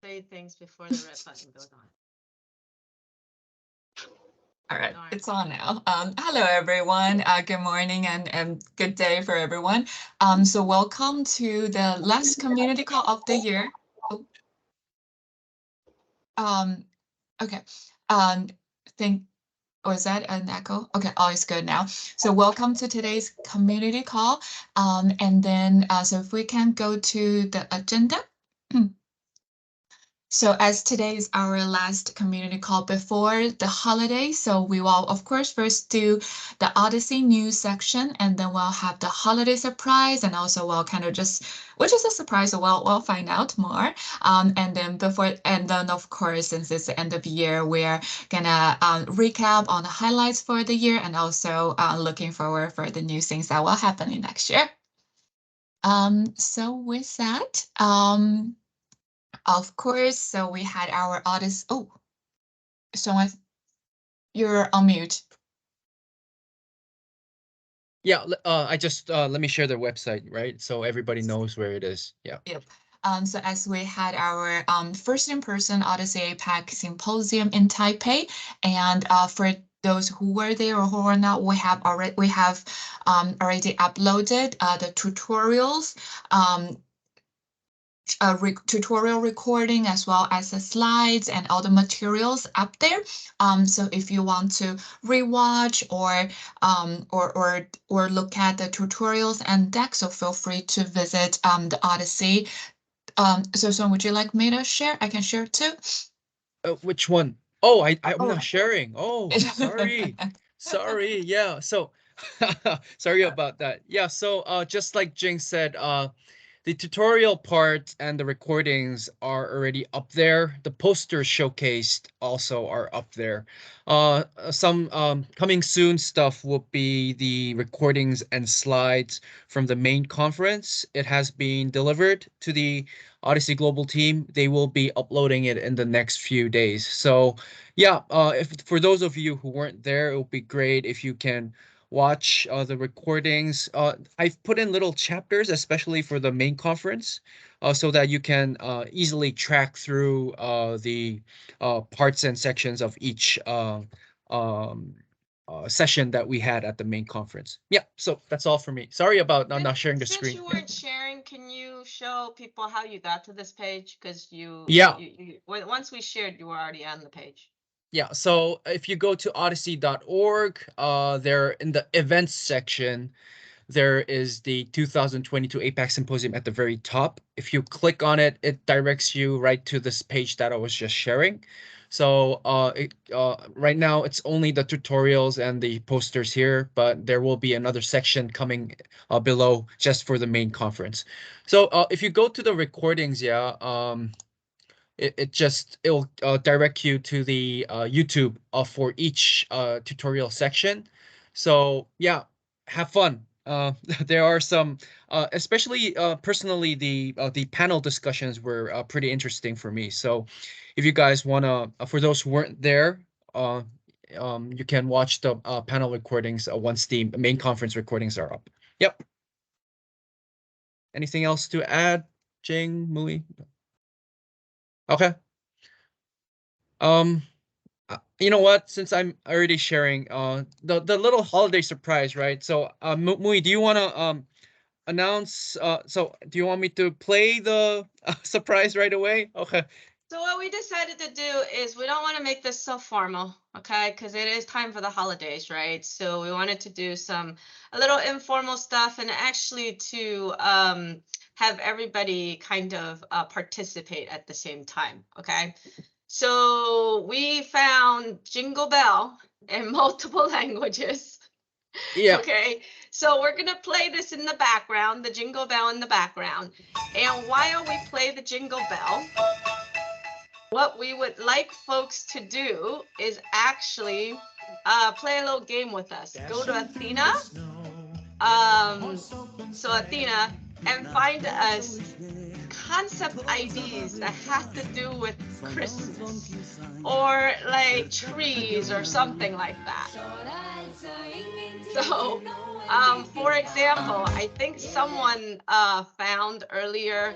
say things before the red button goes on. All right, it's on now. Hello, everyone. Good morning and good day for everyone. So welcome to the last community call of the year. Okay. Was that an echo? Okay, all is good now. So welcome to today's community call. And then, so if we can go to the agenda. So as today is our last community call before the holiday, so we will, of course, first do the Odyssey news section, and then we'll have the holiday surprise, and also we'll kind of just, which is a surprise, so we'll find out more. And then of course, since it's the end of the year, we're gonna recap on the highlights for the year, and also looking forward for the new things that will happen in next year. So with that, of course, so we had our Odyssey. Oh, so you're on mute. Yeah, I just let me share their website, right? So everybody knows where it is. Yeah. Yep. So as we had our first in-person OHDSI APAC symposium in Taipei, and for those who were there or who were not, we have already uploaded the tutorials. Tutorial recording as well as the slides and all the materials up there. So if you want to rewatch or look at the tutorials and deck, so feel free to visit the Odyssey. So would you like me to share? I can share too. Which one? Oh, I'm not sharing. Oh, sorry. Sorry. Yeah. So sorry about that. Yeah. So just like Jing said, the tutorial part and the recordings are already up there. The posters showcased also are up there. Some coming soon stuff will be the recordings and slides from the main conference. It has been delivered to the Odyssey Global team. They will be uploading it in the next few days. So yeah, if for those of you who weren't there, it would be great if you can watch the recordings. I've put in little chapters, especially for the main conference, so that you can easily track through the parts and sections of each session that we had at the main conference. Yeah, so that's all for me. Sorry about not sharing the screen. Since you weren't sharing, can you show people how you got to this page? Because you once we shared, you were already on the page. Yeah, so if you go to odyssey.org, there in the events section, there is the 2022 APAC Symposium at the very top. If you click on it, it directs you right to this page that I was just sharing. So right now, it's only the tutorials and the posters here, but there will be another section coming below just for the main conference. So if you go to the recordings, it'll direct you to the YouTube for each tutorial section. So yeah, have fun. There are some, especially personally, the panel discussions were pretty interesting for me. So if you guys wanna, for those who weren't there, you can watch the panel recordings once the main conference recordings are up. Yep. Anything else to add, Jing, Mui? Okay. You know what? Since I'm already sharing, the little holiday surprise, right? So, Mui, do you want to announce? So, do you want me to play the surprise right away? Okay. So what we decided to do is we don't want to make this so formal, okay? Because it is time for the holidays, right? So we wanted to do a little informal stuff, and actually to have everybody kind of participate at the same time, okay? So we found Jingle Bell in multiple languages. Yeah. Okay, so we're gonna play this in the background, the Jingle Bell in the background. And while we play the Jingle Bell, what we would like folks to do is actually play a little game with us. Go to Athena, so Athena, and find us concept IDs that have to do with Christmas or like trees or something like that. So, for example, I think someone found earlier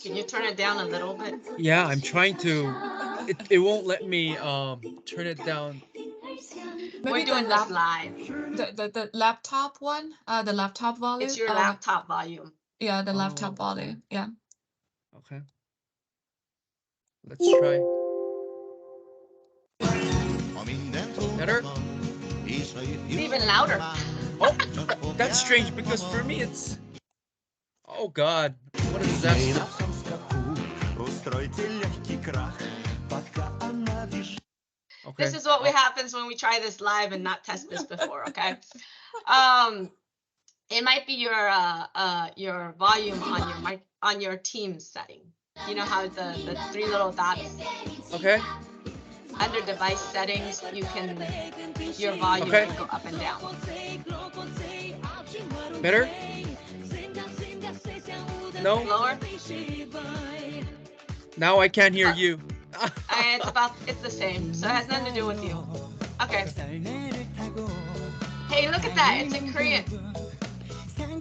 Can you turn it down a little bit? Yeah, I'm trying to. It won't let me turn it down. We're doing this live. The laptop one, the laptop volume. It's your laptop volume. Yeah, the laptop volume. Yeah. Okay. Let's try. Better? Even louder. Oh, that's strange because for me it's. Oh God, what a disaster. Okay. This is what happens when we try this live and not test this before, okay? It might be your volume on your mic on your Teams setting. You know how the three little dots. Okay. Under device settings, you can your volume can go up and down. Better? No. Lower? Now I can't hear you. It's the same, so it has nothing to do with you. Okay. Hey, look at that, it's in Korean.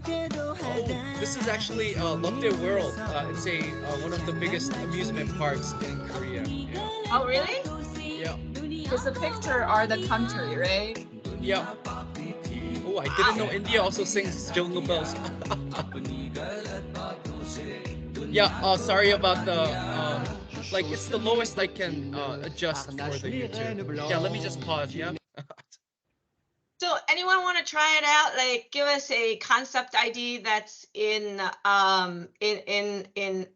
Oh, this is actually ㆍOHDSI World. It's one of the biggest amusement parks in Korea. Yeah. Oh, really? Yeah. Because the picture are the country, right? Yeah. Oh, I didn't know India also sings Jingle Bells. Yeah. Sorry about the like it's the lowest I can adjust for the YouTube. Yeah. Let me just pause. Yeah. So anyone want to try it out? Like, give us a concept ID that's in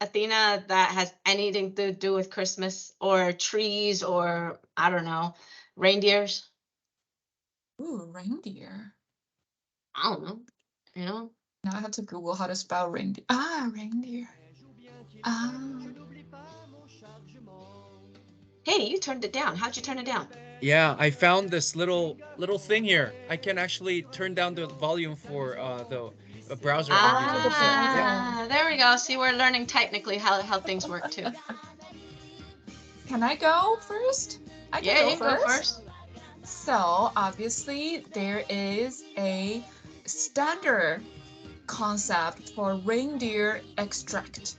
Athena that has anything to do with Christmas or trees or I don't know, reindeers. Ooh, reindeer. I don't know. You know. Now I have to Google how to spell reindeer. Reindeer. Hey, you turned it down. How'd you turn it down? Yeah, I found this little thing here. I can actually turn down the volume for the browser. There we go. See, we're learning technically how things work too. Can I go first? I can you can go first. So obviously there is a standard concept for reindeer extract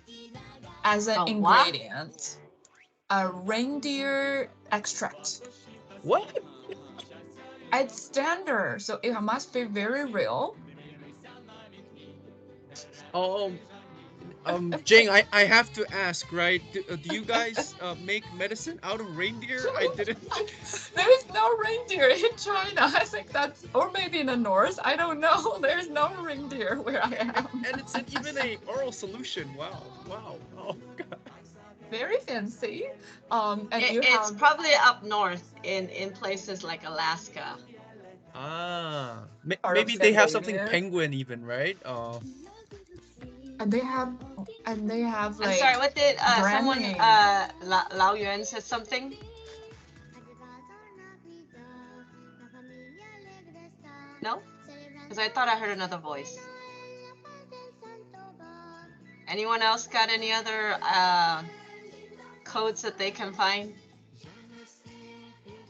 as an ingredient. A reindeer extract. What? It's standard, so it must be very real. Jing, I have to ask, right? Do you guys make medicine out of reindeer? I didn't. There is no reindeer in China. I think that's, or maybe in the north. I don't know. There's no reindeer where I am. And it's even a oral solution. Wow. Oh God. Very fancy. And it's probably up north in places like Alaska. Maybe they have something penguin even, right? And they have like. I'm sorry. What did someone Lao Yuan said something? No, because I thought I heard another voice. Anyone else got any other codes that they can find?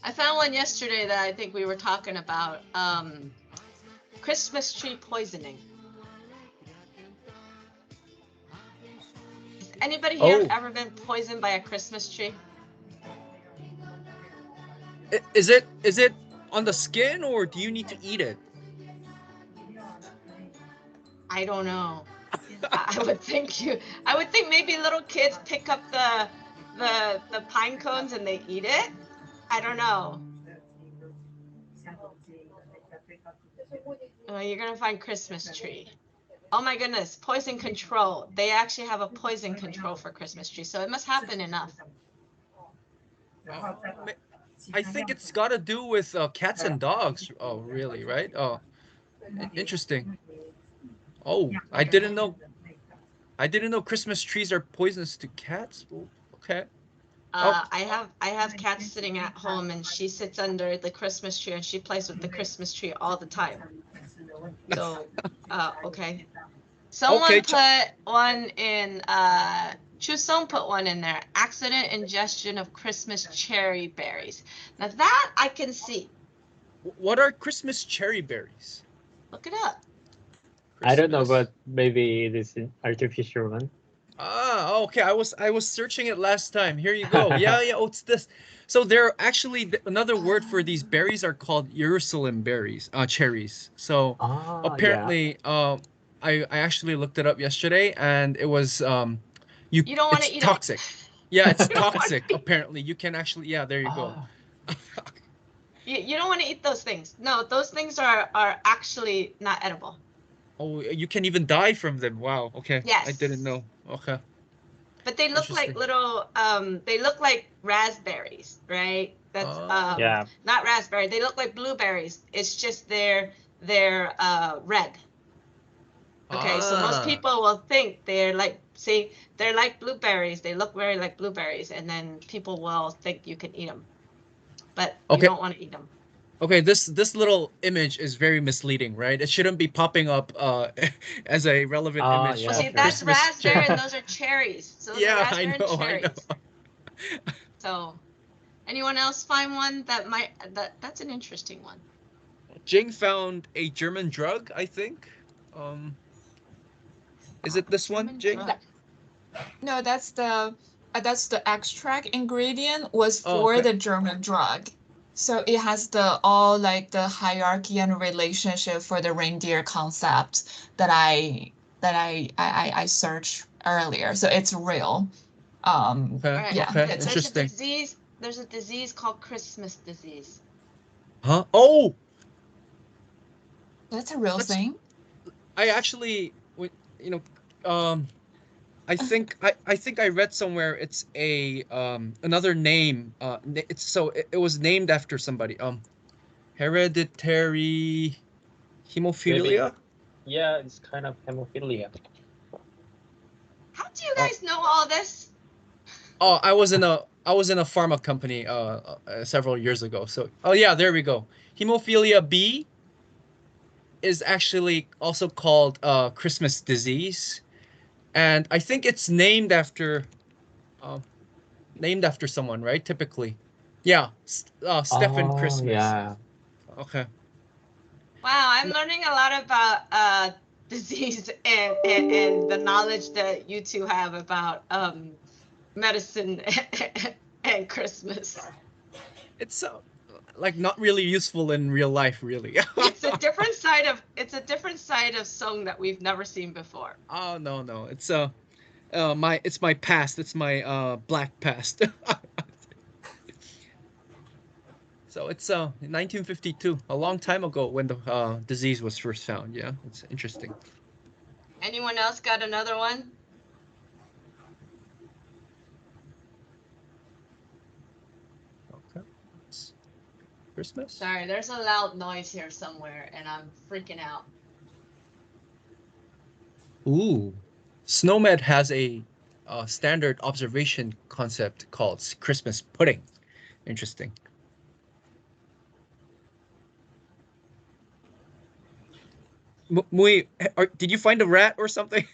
I found one yesterday that I think we were talking about. Christmas tree poisoning. Has anybody here ever been poisoned by a Christmas tree? Is it on the skin or do you need to eat it? I don't know. I would think maybe little kids pick up the pine cones and they eat it. I don't know. Oh, you're gonna find Christmas tree. Oh my goodness, poison control. They actually have a poison control for Christmas tree, so it must happen enough. I think it's got to do with cats and dogs. Oh, really? Right? Oh, interesting. Oh, I didn't know. Christmas trees are poisonous to cats. Okay. I have cats sitting at home, and she sits under the Christmas tree and she plays with the Christmas tree all the time. So, okay. Someone put one in. Chusong put one in there. Accident ingestion of Christmas cherry berries. Now that I can see. What are Christmas cherry berries? Look it up. I don't know, but maybe it is an artificial one. Ah, okay. I was searching it last time. Here you go. Yeah, yeah. Oh, it's this. So there are actually another word for these berries are called Jerusalem berries, cherries. So Ah, yeah. apparently, I actually looked it up yesterday, and it was You don't want it's to eat them. toxic. Yeah, it's You don't wanna toxic. eat- Apparently, you can actually. Yeah, there you go. Ah, You don't want to eat those things. No, those things are actually not edible. Oh, you can even die from them. Wow. Okay. I didn't Yes. know. Okay. But they look like Interesting. little they look like raspberries, right? That's Oh. yeah. not raspberry. They look like blueberries. It's just they're red. Okay, so most Ah. people will think they're like, see, they're like blueberries. They look very like blueberries, and then people will think you can eat them, but you Okay. don't want to eat them. Okay, this little image is very misleading, right? It shouldn't be popping up as a relevant Ah, image yeah, Well, of see, sure. that's Christmas raspberry, and cherry. those are cherries. So those are Yeah, I raspberry and know, I know. cherries. So, anyone else find one that might that's an interesting one. Jing found a German drug, I think. Um, is it this one, German Jing? drug. No, that's the extract ingredient was Oh, for okay. the German drug. So it has the all like the hierarchy and relationship for the reindeer concept that I searched earlier. So it's real. Okay, All right. Yeah, okay, it's There's a interesting. disease. There's a disease called Christmas disease. Huh? Oh, that's a real let's. thing. I actually, you know, um, I think I read somewhere it's a another name. It's so it was named after somebody. Hereditary Maybe, hemophilia. yeah, it's kind of hemophilia. How do you Oh, guys know all this? oh, I was in a pharma company several years ago. So oh yeah, there we go. Hemophilia B is actually also called Christmas disease, and I think it's uh, named after someone, right? Typically, yeah, Stephen Oh, Christmas. yeah. Okay. Wow, I'm learning a lot about disease and the knowledge that you two have about medicine and Christmas. It's like not really useful in real life, really. It's a different side of song that we've never seen before. Oh no, no, it's my past. It's my black past. So it's 1952, a long time ago when the disease was first found. Yeah, it's interesting. Anyone else got another one? Okay. It's Christmas. Sorry, there's a loud noise here somewhere, and I'm freaking out. Ooh, SNOMED has a standard observation concept called Christmas pudding. Interesting. Mui, did you find a rat or something?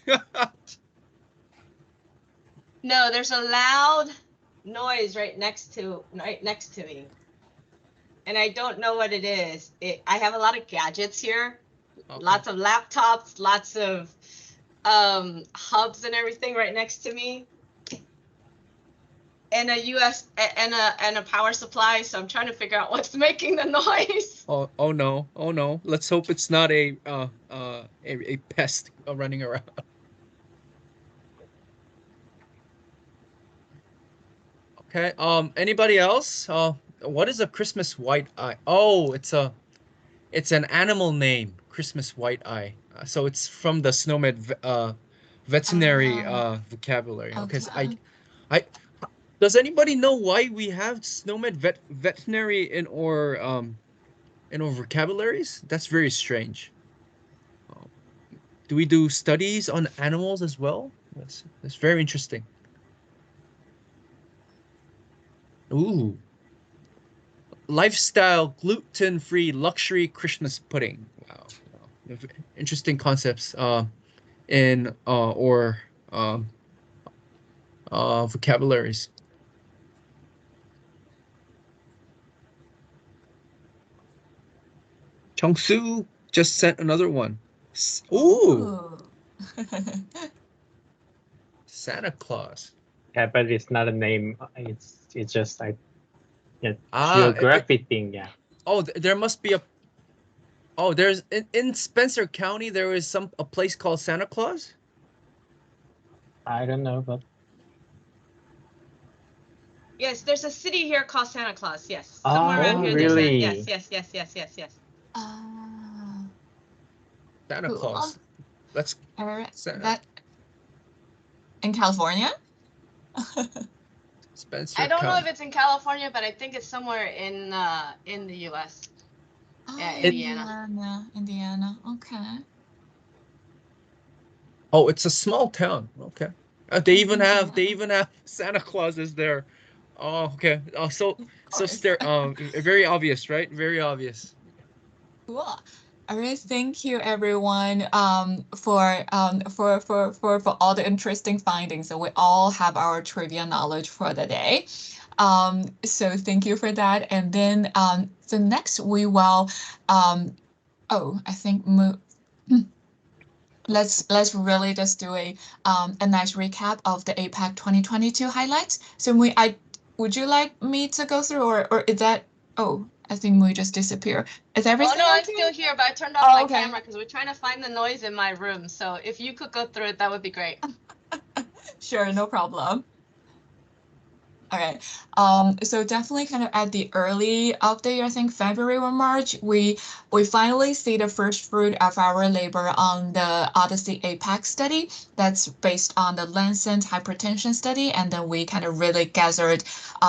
No, there's a loud noise right next to me, and I don't know what it is. I have a lot of gadgets here, Okay. lots of laptops, lots of hubs and everything right next to me, and a power supply. So I'm trying to figure out what's making the noise. Oh no, oh no. Let's hope it's not a pest running around. Okay. Anybody else? What is a Christmas white eye? Oh, it's an animal name, Christmas white eye. So it's from the SNOMED veterinary vocabulary. Okay. So Okay. I does anybody know why we have SNOMED veterinary in our vocabularies? That's very strange. Um, do we do studies on animals as well? That's very interesting. Ooh. Lifestyle gluten-free luxury Christmas pudding. Wow. Wow. Interesting concepts in or um vocabularies. Chongsu just sent another one. Ooh, Ooh. Santa Claus. Yeah, but it's not a name. It's just like Ah, geographic thing. Yeah. Oh, there must be a. Oh, there's in Spencer County. There is a place called Santa Claus. I don't know, but Yes, there's a city here called Santa Claus. Yes, somewhere around here. really? There's yes. Santa Cool. Claus. Let's. That in California? Spencer I don't know County. if it's in California, but I think it's somewhere in the U.S. Yeah, Indiana. Indiana. Okay. Oh, it's a small town. Okay. They even have Santa Clauses there. Oh, okay. Oh, so very obvious, right? Very obvious. Cool. All right, thank you everyone for all the interesting findings. So we all have our trivia knowledge for the day. So thank you for that. And then so next we will I think let's really just do a nice recap of the APAC 2022 highlights. So would you like me to go through or is that I think we just disappear. Is everything no, okay? I'm still here, but I turned off my camera because we're trying to find the noise in my room. So if you could go through it, that would be great. Sure, no problem. All right. So definitely kind of at the early of the year, I think February or March, we finally see the first fruit of our labor on the OHDSI APAC study that's based on the Lancet hypertension study. And then we kind of really gathered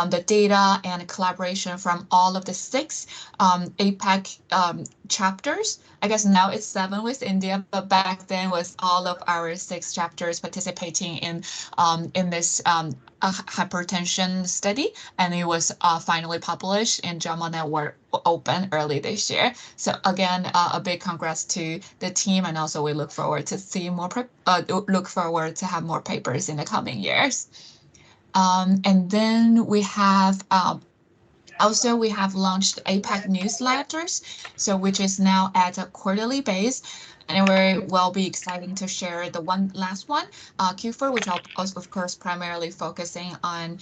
the data and collaboration from all of the 6 APAC chapters. I guess now it's 7 with India, but back then was all of our 6 chapters participating in this hypertension study, and it was finally published in JAMA Network Open early this year. So again, a big congrats to the team, and also we look forward to see more. Look forward to have more papers in the coming years. And then we have. Also, we have launched APAC newsletters, so which is now at a quarterly base, and we will be exciting to share the last one, Q4, which I'll also, of course, primarily focusing on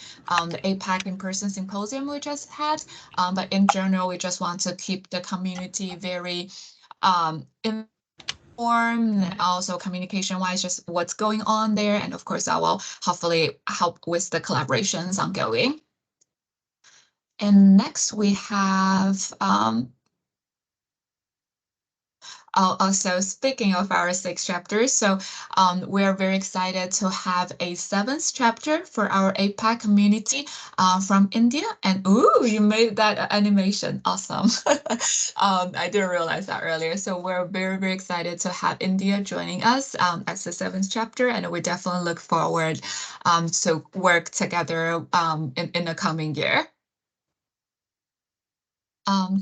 the APAC in-person symposium we just had. But in general, we just want to keep the community very informed, and also communication-wise, just what's going on there. And of course, I will hopefully help with the collaborations ongoing. And next we have, so speaking of our 6 chapters, so we're very excited to have a 7th chapter for our APAC community from India. And you made that animation, awesome. I didn't realize that earlier. So we're very, very excited to have India joining us as the 7th chapter, and we definitely look forward to work together in the coming year.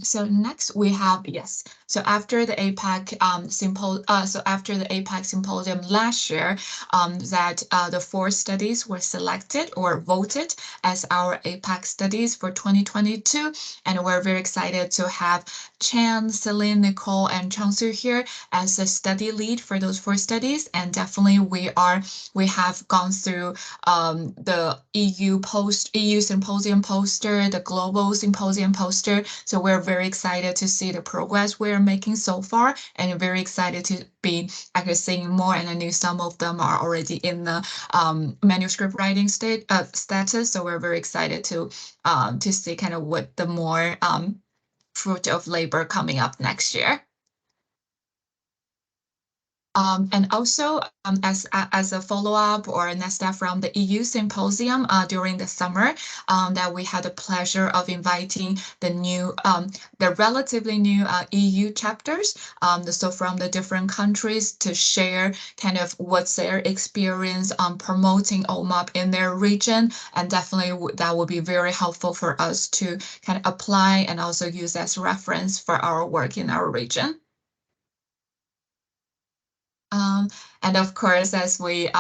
So next we have, so after the APAC symposium last year, that the 4 studies were selected or voted as our APAC studies for 2022, and we're very excited to have Chan, Celine, Nicole, and Changsu here as the study lead for those 4 studies. And definitely we have gone through the EU symposium poster, the global symposium poster. So we're very excited to see the progress we're making so far, and very excited to be actually seeing more. And I know some of them are already in the manuscript writing status. So we're very excited to see kind of what the more fruit of labor coming up next year. And also, as a follow-up or next step from the EU symposium during the summer, that we had the pleasure of inviting the relatively new EU chapters, so from the different countries, to share kind of what's their experience on promoting OMAP in their region, and definitely that will be very helpful for us to kind of apply and also use as reference for our work in our region. And of course, as we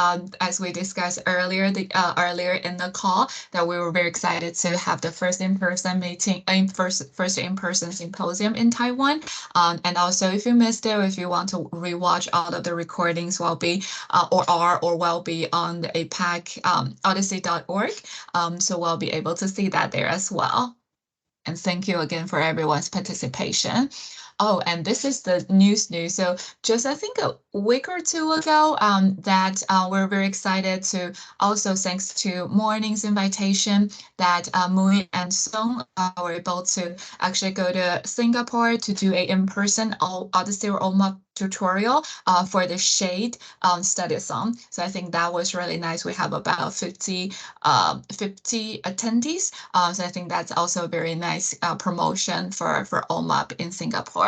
discussed earlier, earlier in the call, that we were very excited to have the first in-person meeting, first in-person symposium in Taiwan. And also, if you missed it, or if you want to rewatch all of the recordings, will be will be on the APAC OHDSI.org. So we'll be able to see that there as well. And thank you again for everyone's participation. Oh, and this is the news. So just I think a week or two ago, that we're very excited to also, thanks to morning's invitation, that Mui and Song were able to actually go to Singapore to do a in-person OHDSI or OMAP tutorial for the shade study song. So I think that was really nice. We have about 50 attendees. So I think that's also a very nice promotion for OMAP in Singapore.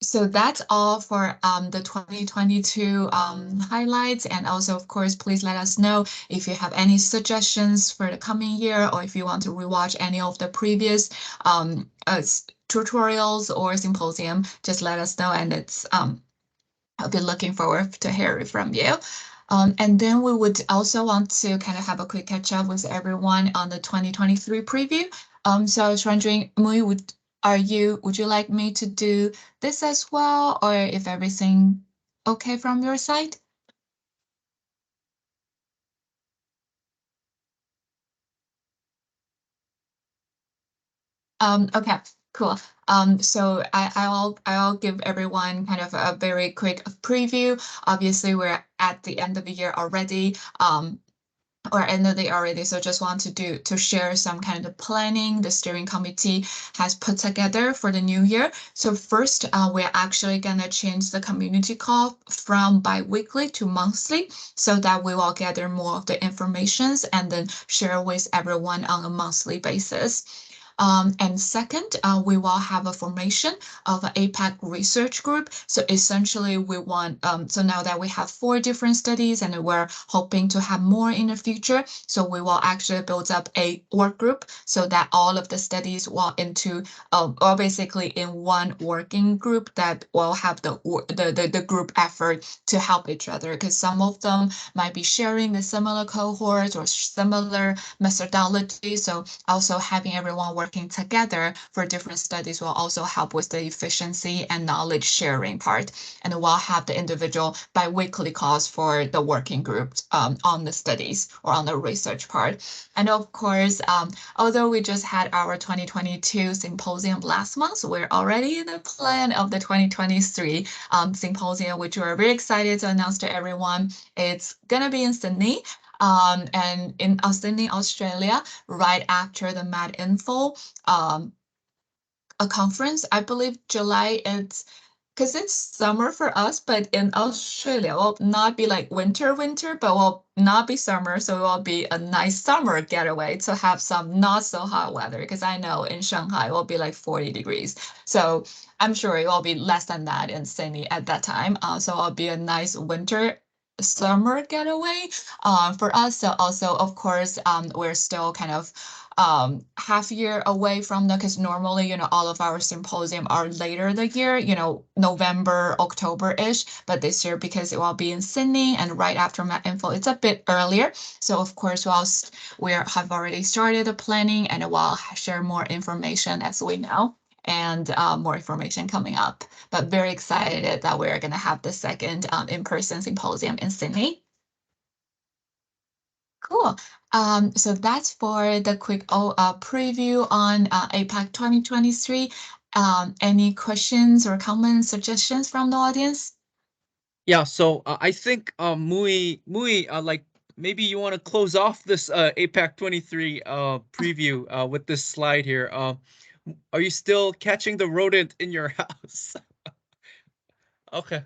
So that's all for the 2022 highlights. And also, of course, please let us know if you have any suggestions for the coming year, or if you want to rewatch any of the previous tutorials or symposium, just let us know. And it's I'll be looking forward to hearing from you. And then we would also want to kind of have a quick catch up with everyone on the 2023 preview. So I was wondering, Mui, would you like me to do this as well, or if everything okay from your side? Okay, cool. So I'll give everyone kind of a very quick preview. Obviously, we're at the end of the year already. Or end of the year already. So just want to share some kind of planning the steering committee has put together for the new year. So first, we're actually gonna change the community call from bi-weekly to monthly, so that we will gather more of the informations and then share with everyone on a monthly basis. And second, we will have a formation of an APAC research group. So essentially we want, so now that we have 4 different studies and we're hoping to have more in the future, so we will actually build up a work group so that all of the studies will into, or basically in one working group that will have the group effort to help each other, because some of them might be sharing the similar cohorts or similar methodology. So also having everyone working together for different studies will also help with the efficiency and knowledge sharing part. And we'll have the individual bi-weekly calls for the working groups on the studies or on the research part. And of course, although we just had our 2022 symposium last month, we're already in the plan of the 2023 symposium, which we're very excited to announce to everyone. It's gonna be in Sydney. And in Sydney, Australia, right after the MedInfo a conference. I believe July, it's because it's summer for us, but in Australia, it will not be like winter, but will not be summer. So it will be a nice summer getaway to have some not so hot weather, because I know in Shanghai it will be like 40 degrees. So I'm sure it will be less than that in Sydney at that time. So it'll be a nice summer getaway for us. So also, of course, we're still kind of half year away from that, because normally, all of our symposium are later the year, November, October-ish, but this year, because it will be in Sydney and right after MedInfo, it's a bit earlier. So of course, we have already started the planning, and we'll share more information as we know, and more information coming up. But very excited that we're going to have the second in-person symposium in Sydney. Cool. So that's for the quick preview on APAC 2023. Any questions or comments, suggestions from the audience? Yeah, so I think Mui, like maybe you want to close off this APAC 23 preview with this slide here. Are you still catching the rodent in your house? Okay.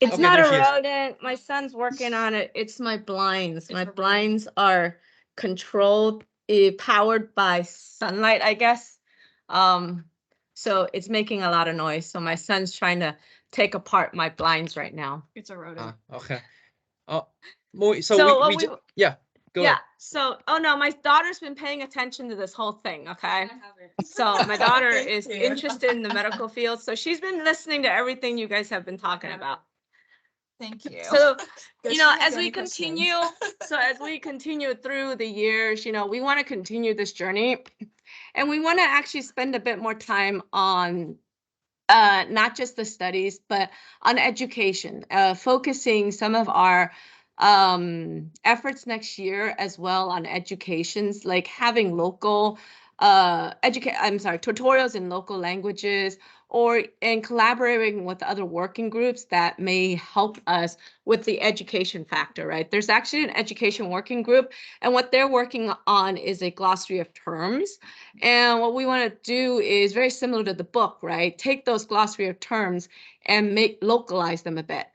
It's okay, not a there she is. rodent. My son's working on it. It's my blinds. My blinds are controlled, powered by sunlight, I guess. So it's making a lot of noise. So my son's trying to take apart my blinds right now. It's a rodent. Okay. So yeah. Go Yeah. ahead. So, oh no, my daughter's been paying attention to this whole thing. Okay. So my daughter Thank is you. interested in the medical field. So she's been listening to everything you guys have been talking about. Thank you. So, Does you she know, have as we any questions? continue, as we continue through the years, you know, we want to continue this journey, and we want to actually spend a bit more time on not just the studies, but on education, focusing some of our efforts next year as well on educations, like having local tutorials in local languages, or in collaborating with other working groups that may help us with the education factor, right? There's actually an education working group, and what they're working on is a glossary of terms. And what we want to do is very similar to the book, right? Take those glossary of terms and localize them a bit,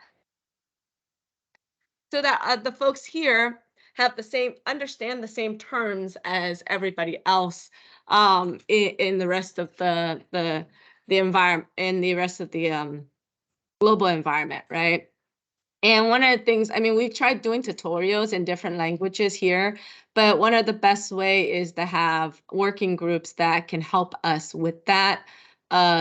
so that the folks here have understand the same terms as everybody else in the rest of the environment, in the rest of the global environment, right? And one of the things, I mean, we've tried doing tutorials in different languages here, but one of the best way is to have working groups that can help us with that,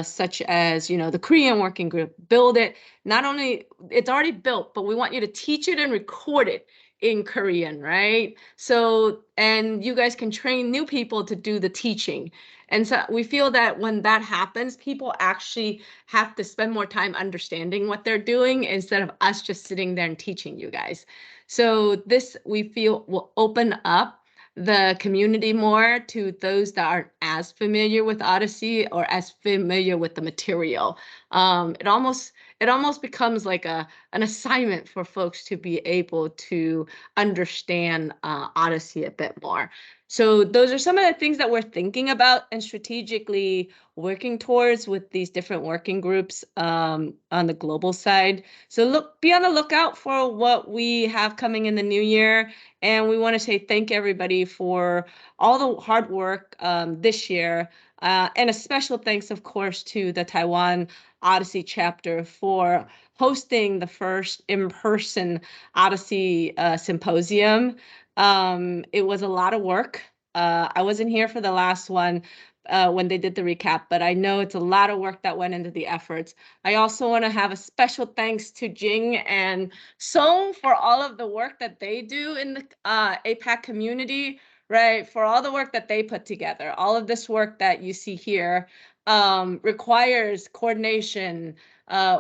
such as, you know, the Korean working group. Build it. Not only, it's already built, but we want you to teach it and record it in Korean, right? So, and you guys can train new people to do the teaching. And so we feel that when that happens, people actually have to spend more time understanding what they're doing instead of us just sitting there and teaching you guys. So this, we feel, will open up the community more to those that aren't as familiar with Odyssey or as familiar with the material. It almost becomes like an assignment for folks to be able to understand Odyssey a bit more. So those are some of the things that we're thinking about and strategically working towards with these different working groups on the global side. So be on the lookout for what we have coming in the new year. And we want to say thank everybody for all the hard work this year. And a special thanks, of course, to the Taiwan Odyssey chapter for hosting the first in-person Odyssey symposium. It was a lot of work. I wasn't here for the last one when they did the recap, but I know it's a lot of work that went into the efforts. I also want to have a special thanks to Jing and Song for all of the work that they do in the APAC community, right? For all the work that they put together. All of this work that you see here requires coordination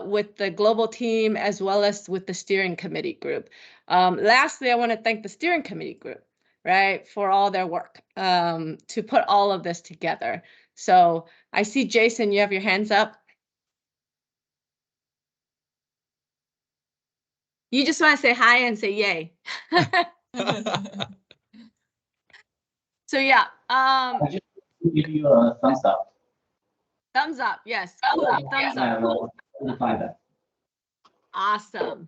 with the global team as well as with the steering committee group. Lastly, I want to thank the steering committee group, right, for all their work to put all of this together. So I see, Jason, you have your hands up. You just want to say hi and say yay. So yeah, I just give you a thumbs up. thumbs up, yes, cool, thumbs up. We'll find that. Awesome.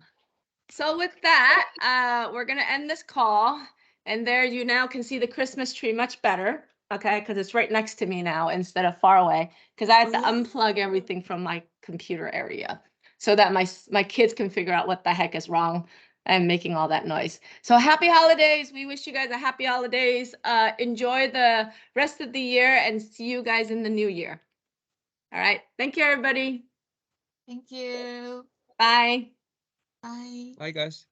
So with that, we're gonna end this call, and there you now can see the Christmas tree much better, okay? Because it's right next to me now instead of far away, because I had to unplug everything from my computer area so that my kids can figure out what the heck is wrong and making all that noise. So happy holidays. We wish you guys a happy holidays. Enjoy the rest of the year and see you guys in the new year. All right. Thank you, everybody. Thank you. Bye. Bye. Bye, guys.